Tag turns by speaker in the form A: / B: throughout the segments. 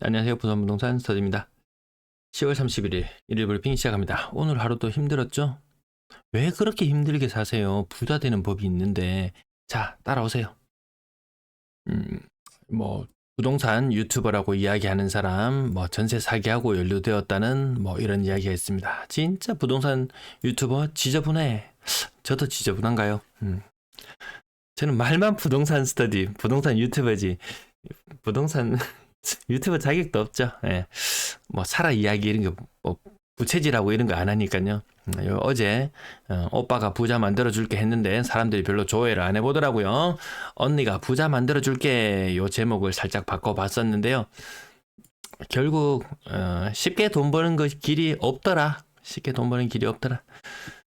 A: 안녕하세요. 부산부동산 스터디입니다. 10월 31일 일일 브리핑 시작합니다. 오늘 하루도 힘들었죠? 왜 그렇게 힘들게 사세요? 부자 되는 법이 있는데. 자, 따라오세요. 음, 뭐 부동산 유튜버라고 이야기하는 사람, 뭐 전세 사기하고 연루되었다는 뭐 이런 이야기가 있습니다. 진짜 부동산 유튜버 지저분해. 저도 지저분한가요? 저는 말만 부동산 스터디, 부동산 유튜버지. 부동산 유튜버 자격도 없죠. 예. 뭐 살아 이야기 이런 거뭐 부채질하고 이런 거 안 하니까요. 어제 오빠가 부자 만들어 줄게 했는데 사람들이 별로 조회를 안 해보더라고요. 언니가 부자 만들어 줄게 요 제목을 살짝 바꿔봤었는데요. 결국 쉽게 돈 버는 그 길이 없더라. 쉽게 돈 버는 길이 없더라.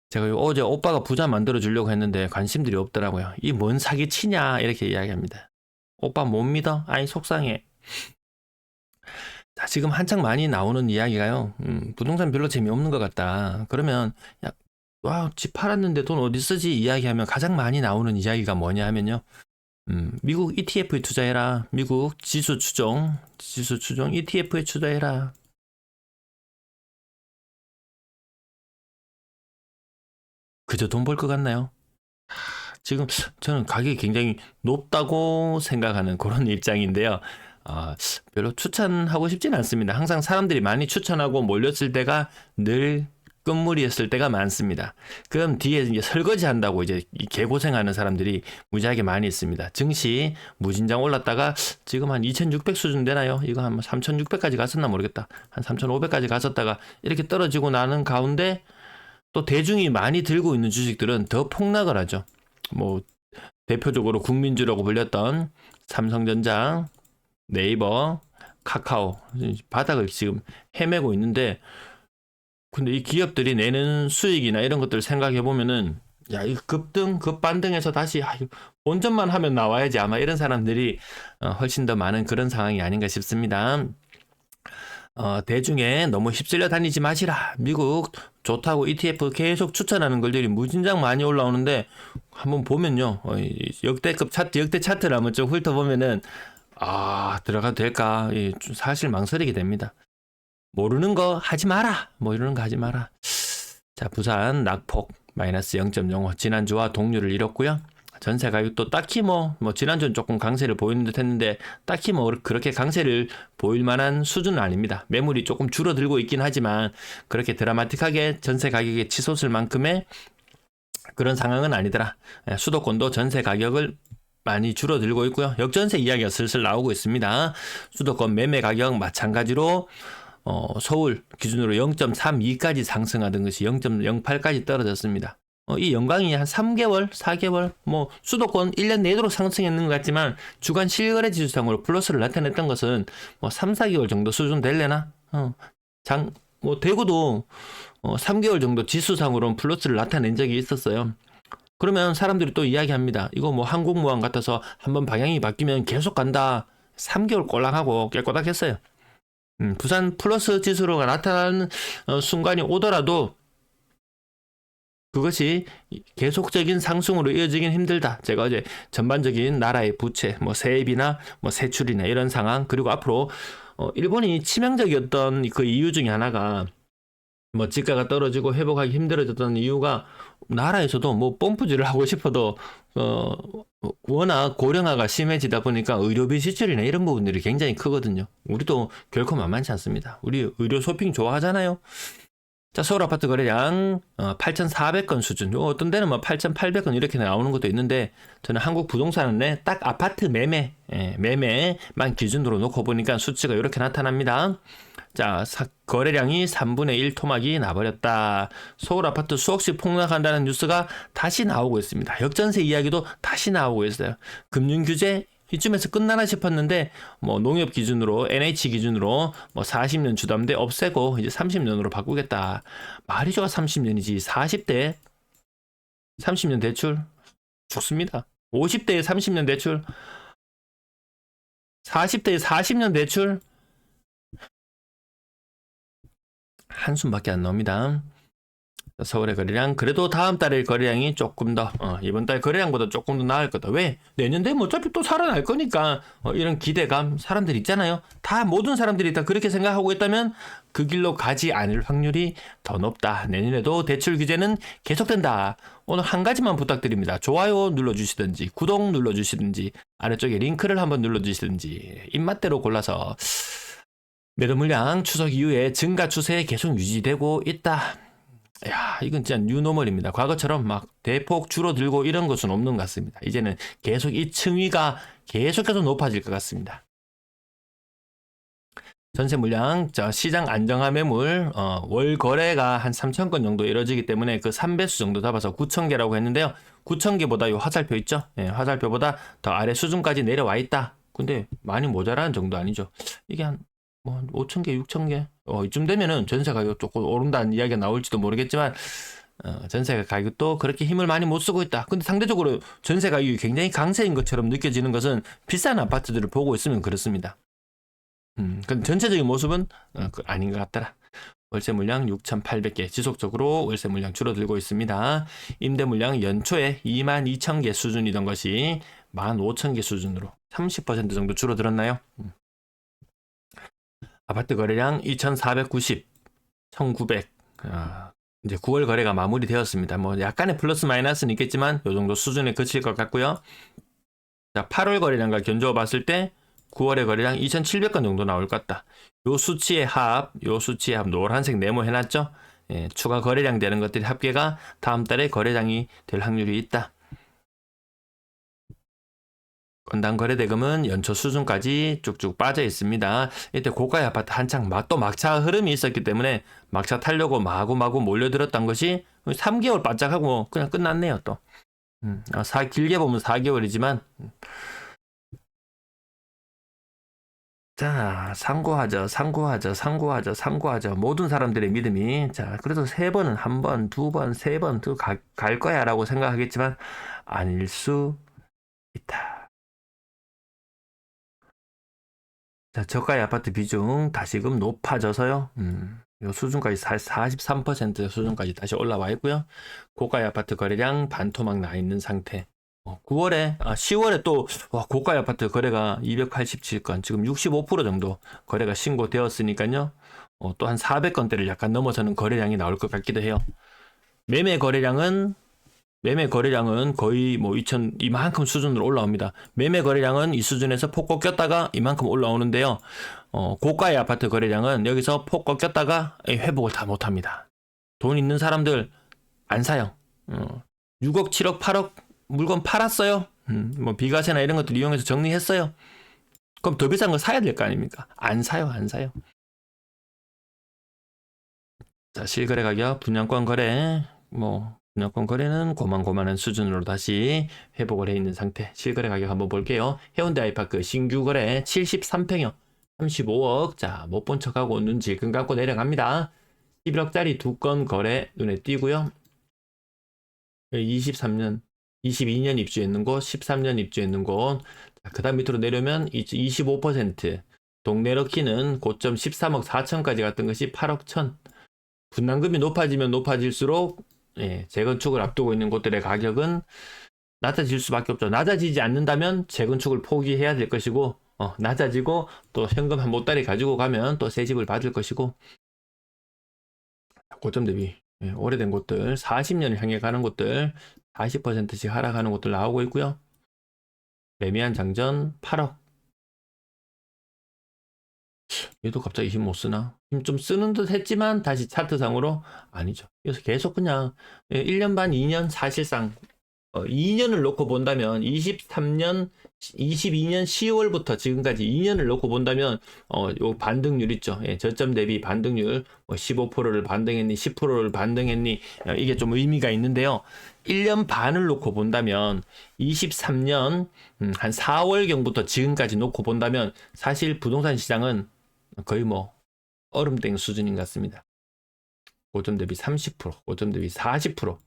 A: 제가 어제 오빠가 부자 만들어 주려고 했는데 관심들이 없더라고요. 이 뭔 사기치냐 이렇게 이야기합니다. 오빠 못 믿어? 아니 속상해. 자, 지금 한창 많이 나오는 이야기가요. 부동산 별로 재미없는 것 같다. 그러면 야, 와, 집 팔았는데 돈 어디 쓰지? 이야기하면 가장 많이 나오는 이야기가 뭐냐 하면요. 미국 ETF에 투자해라. 미국 지수 추종 ETF에 투자해라. 그저 돈 벌 것 같나요? 지금 저는 가격이 굉장히 높다고 생각하는 그런 입장인데요. 아, 별로 추천하고 싶진 않습니다. 항상 사람들이 많이 추천하고 몰렸을 때가 늘 끝물이었을 때가 많습니다. 그럼 뒤에 이제 설거지 한다고 이제 개고생하는 사람들이 무지하게 많이 있습니다. 증시 무진장 올랐다가 지금 한 2600 수준 되나요? 이거 한 3600까지 갔었나 모르겠다. 한 3500까지 갔었다가 이렇게 떨어지고 나는 가운데 또 대중이 많이 들고 있는 주식들은 더 폭락을 하죠. 뭐 대표적으로 국민주라고 불렸던 삼성전자, 네이버, 카카오 바닥을 지금 헤매고 있는데 근데 이 기업들이 내는 수익이나 이런 것들을 생각해 보면은 야, 이 급등, 급반등해서 다시 본전만 하면 나와야지 아마 이런 사람들이 훨씬 더 많은 그런 상황이 아닌가 싶습니다. 대중에 너무 휩쓸려 다니지 마시라. 미국 좋다고 ETF 계속 추천하는 걸들이 무진장 많이 올라오는데 한번 보면요. 역대급 차트, 역대 차트를 한번 좀 훑어보면은 들어가도 될까? 사실 망설이게 됩니다. 모르는 거 하지 마라. 뭐 이러는 거 하지 마라. 자, 부산 낙폭 마이너스 0.05 지난주와 동률을 잃었고요. 전세 가격도 딱히 지난주는 조금 강세를 보이는 듯 했는데 딱히 그렇게 강세를 보일 만한 수준은 아닙니다. 매물이 조금 줄어들고 있긴 하지만 그렇게 드라마틱하게 전세 가격에 치솟을 만큼의 그런 상황은 아니더라. 수도권도 전세 가격을 많이 줄어들고 있고요. 역전세 이야기가 슬슬 나오고 있습니다. 수도권 매매 가격 마찬가지로 서울 기준으로 0.32까지 상승하던 것이 0.08까지 떨어졌습니다. 이 연강이 한 3개월, 4개월, 수도권 1년 내도록 상승했는 것 같지만 주간 실거래 지수상으로 플러스를 나타냈던 것은 3, 4개월 정도 수준 될래나? 대구도 3개월 정도 지수상으로는 플러스를 나타낸 적이 있었어요. 그러면 사람들이 또 이야기합니다. 이거 항공모함 같아서 한번 방향이 바뀌면 계속 간다. 3개월 꼴랑하고 깨꼬닥했어요. 부산 플러스 지수로가 나타나는 순간이 오더라도 그것이 계속적인 상승으로 이어지긴 힘들다. 제가 어제 전반적인 나라의 부채, 세입이나 세출이나 이런 상황, 그리고 앞으로 일본이 치명적이었던 그 이유 중에 하나가 지가가 떨어지고 회복하기 힘들어졌던 이유가 나라에서도 펌프질을 하고 싶어도 워낙 고령화가 심해지다 보니까 의료비 지출이나 이런 부분들이 굉장히 크거든요. 우리도 결코 만만치 않습니다. 우리 의료 쇼핑 좋아하잖아요. 자, 서울 아파트 거래량 8,400건 수준. 어떤 데는 8,800건 이렇게 나오는 것도 있는데 저는 한국 부동산에 딱 아파트 매매만 기준으로 놓고 보니까 수치가 이렇게 나타납니다. 자, 거래량이 3분의 1 토막이 나버렸다. 서울 아파트 수억씩 폭락한다는 뉴스가 다시 나오고 있습니다. 역전세 이야기도 다시 나오고 있어요. 금융규제 이쯤에서 끝나나 싶었는데 농협 기준으로 NH 기준으로 40년 주담대 없애고 이제 30년으로 바꾸겠다. 말이 좋아 30년이지. 40대 30년 대출 죽습니다. 50대에 30년 대출 40대에 40년 대출 한숨밖에 안 나옵니다. 서울의 거래량 그래도 다음 달의 거래량이 조금 더 이번 달 거래량보다 조금 더 나을 거다. 왜? 내년 되면 어차피 또 살아날 거니까 이런 기대감 사람들 있잖아요. 다 모든 사람들이 다 그렇게 생각하고 있다면 그 길로 가지 않을 확률이 더 높다. 내년에도 대출 규제는 계속된다. 오늘 한 가지만 부탁드립니다. 좋아요 눌러주시든지 구독 눌러주시든지 아래쪽에 링크를 한번 눌러주시든지 입맛대로 골라서 매도 물량 추석 이후에 증가 추세 계속 유지되고 있다. 야, 이건 진짜 뉴노멀입니다. 과거처럼 막 대폭 줄어들고 이런 것은 없는 것 같습니다. 이제는 계속 이 층위가 계속해서 높아질 것 같습니다. 전세 물량, 시장 안정화 매물, 월 거래가 한 3,000건 정도 이루어지기 때문에 그 3배수 정도 잡아서 9,000개라고 했는데요. 9,000개보다 요 화살표 있죠? 예, 화살표보다 더 아래 수준까지 내려와 있다. 근데 많이 모자라는 정도 아니죠. 이게 한 5,000개, 6,000개. 이쯤 되면은 전세 가격 조금 오른다는 이야기가 나올지도 모르겠지만, 전세 가격도 그렇게 힘을 많이 못 쓰고 있다. 근데 상대적으로 전세 가격이 굉장히 강세인 것처럼 느껴지는 것은 비싼 아파트들을 보고 있으면 그렇습니다. 근데 전체적인 모습은 아닌 것 같더라. 월세 물량 6,800개 지속적으로 월세 물량 줄어들고 있습니다. 임대 물량 연초에 22,000개 수준이던 것이 15,000개 수준으로 30% 정도 줄어들었나요? 아파트 거래량 2,490, 1,900. 이제 9월 거래가 마무리되었습니다. 뭐 약간의 플러스 마이너스는 있겠지만 이 정도 수준에 그칠 것 같고요. 자, 8월 거래량과 견주어 봤을 때 9월의 거래량 2,700건 정도 나올 것 같다. 요 수치의 합 노란색 네모 해놨죠? 예, 추가 거래량 되는 것들이 합계가 다음 달에 거래량이 될 확률이 있다. 건당 거래대금은 연초 수준까지 쭉쭉 빠져 있습니다. 이때 고가의 아파트 한창 또 막차 흐름이 있었기 때문에 막차 타려고 마구마구 몰려들었던 것이 3개월 바짝하고 그냥 끝났네요, 또. 길게 보면 4개월이지만. 자, 상고하죠. 모든 사람들의 믿음이. 자, 그래도 3번은 1번, 2번, 3번 또 갈 거야 라고 생각하겠지만 아닐 수 있다. 자, 저가의 아파트 비중 다시금 높아져서요. 요 수준까지 43% 수준까지 다시 올라와 있고요. 고가의 아파트 거래량 반토막 나 있는 상태. 10월에 또 고가의 아파트 거래가 287건, 지금 65% 정도 거래가 신고되었으니까요. 또 한 400건대를 약간 넘어서는 거래량이 나올 것 같기도 해요. 매매 거래량은 거의 뭐 이만큼 수준으로 올라옵니다. 매매 거래량은 이 수준에서 폭 꺾였다가 이만큼 올라오는데요. 고가의 아파트 거래량은 여기서 폭 꺾였다가 회복을 다 못합니다. 돈 있는 사람들 안 사요. 6억, 7억, 8억 물건 팔았어요. 뭐 비과세나 이런 것들 이용해서 정리했어요. 그럼 더 비싼 거 사야 될 거 아닙니까? 안 사요. 자, 실거래 가격, 분양권 거래, 분양권 거래는 고만고만한 수준으로 다시 회복을 해 있는 상태. 실거래 가격 한번 볼게요. 해운대 아이파크 신규 거래 73평형 35억. 자, 못 본 척하고 눈 질끈 감고 내려갑니다. 11억짜리 2건 거래 눈에 띄고요. 22년 입주했는 곳, 13년 입주했는 곳. 그 다음 밑으로 내려오면 25%. 동네 럭키는 고점 13억 4천까지 갔던 것이 8억 1천. 분담금이 높아지면 높아질수록 재건축을 앞두고 있는 곳들의 가격은 낮아질 수밖에 없죠. 낮아지지 않는다면 재건축을 포기해야 될 것이고, 낮아지고 또 현금 한 보따리 가지고 가면 또 새 집을 받을 것이고, 고점 대비 오래된 곳들, 40년을 향해 가는 곳들 40%씩 하락하는 곳들 나오고 있고요. 매미한 장전 8억. 얘도 갑자기 힘 못 쓰나? 힘 좀 쓰는 듯 했지만 다시 차트상으로 아니죠. 그래서 계속 그냥 1년 반, 2년 사실상 2년을 놓고 본다면 22년 10월부터 지금까지 2년을 놓고 본다면 요 반등률 있죠. 저점 대비 반등률 15%를 반등했니 10%를 반등했니 이게 좀 의미가 있는데요. 1년 반을 놓고 본다면 23년 한 4월경부터 지금까지 놓고 본다면 사실 부동산 시장은 거의 얼음땡 수준인 것 같습니다. 고점 대비 30%, 고점 대비 40%.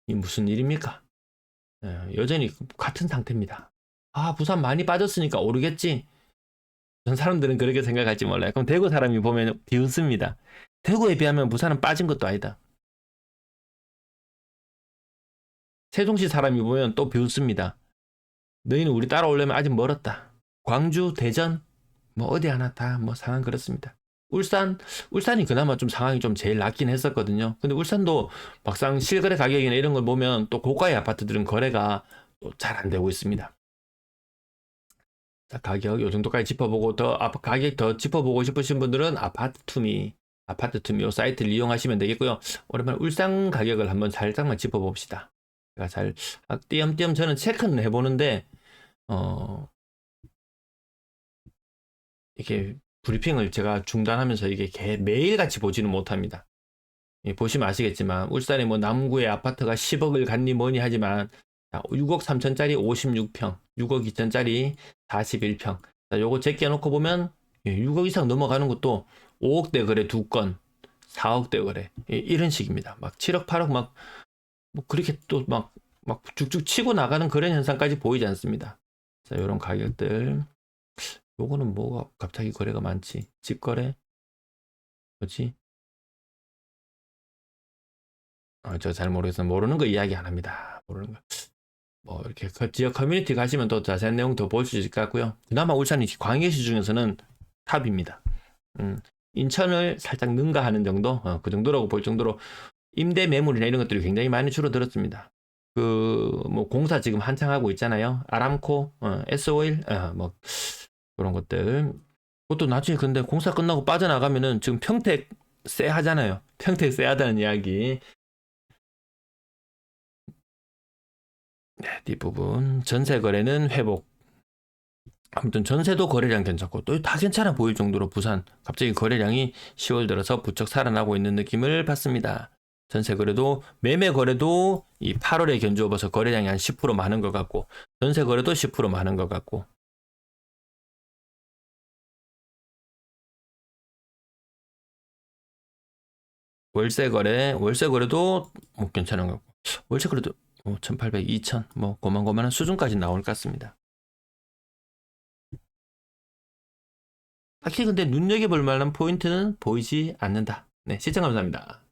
A: 이 무슨 일입니까? 여전히 같은 상태입니다. 부산 많이 빠졌으니까 오르겠지. 전 사람들은 그렇게 생각할지 몰라요. 그럼 대구 사람이 보면 비웃습니다. 대구에 비하면 부산은 빠진 것도 아니다. 세종시 사람이 보면 또 비웃습니다. 너희는 우리 따라오려면 아직 멀었다. 광주, 대전, 뭐 어디 하나 다 뭐 상황 그렇습니다. 울산이 그나마 좀 상황이 좀 제일 낫긴 했었거든요. 근데 울산도 막상 실거래 가격이나 이런 걸 보면 또 고가의 아파트들은 거래가 또 잘 안 되고 있습니다. 자, 가격 요 정도까지 짚어보고 가격 더 짚어보고 싶으신 분들은 아파트투미 요 사이트를 이용하시면 되겠고요. 오랜만에 울산 가격을 한번 살짝만 짚어봅시다. 제가 잘 띄엄띄엄 저는 체크는 해보는데 이게 브리핑을 제가 중단하면서 이게 매일같이 보지는 못합니다. 보시면 아시겠지만 울산의 뭐 남구의 아파트가 10억을 갔니 뭐니 하지만 6억 3천짜리 56평, 6억 2천짜리 41평. 자, 요거 제껴놓고 보면 6억 이상 넘어가는 것도 5억대 거래 2건, 4억대 거래 이런 식입니다. 막 7억, 8억 막 뭐 그렇게 또 막 쭉쭉 치고 나가는 그런 현상까지 보이지 않습니다. 자, 요런 가격들. 요거는 뭐가 갑자기 거래가 많지? 직거래? 뭐지? 저 잘 모르겠어요. 모르는 거 이야기 안 합니다. 모르는 거. 뭐 이렇게 지역 커뮤니티 가시면 또 자세한 내용 더 볼 수 있을 것 같고요. 그나마 울산이 광역시 중에서는 탑입니다. 인천을 살짝 능가하는 정도, 그 정도라고 볼 정도로 임대 매물이나 이런 것들이 굉장히 많이 줄어들었습니다. 뭐 공사 지금 한창 하고 있잖아요. 아람코, S-오일, 뭐 그런 것들. 그것도 나중에 근데 공사 끝나고 빠져나가면은 지금 평택 쎄하잖아요. 평택 쎄하다는 이야기. 네, 뒷부분 전세 거래는 회복. 아무튼 전세도 거래량 괜찮고 또 다 괜찮아 보일 정도로 부산 갑자기 거래량이 10월 들어서 부쩍 살아나고 있는 느낌을 받습니다. 전세 거래도 매매 거래도 이 8월에 견주어 봐서 거래량이 한 10% 많은 것 같고 전세 거래도 10% 많은 것 같고 월세 거래도 뭐 괜찮은 것 같고 월세 거래도 1,800, 2,000 뭐 고만고만한 수준까지 나올 것 같습니다. 딱히 근데 눈여겨볼 만한 포인트는 보이지 않는다. 네, 시청 감사합니다.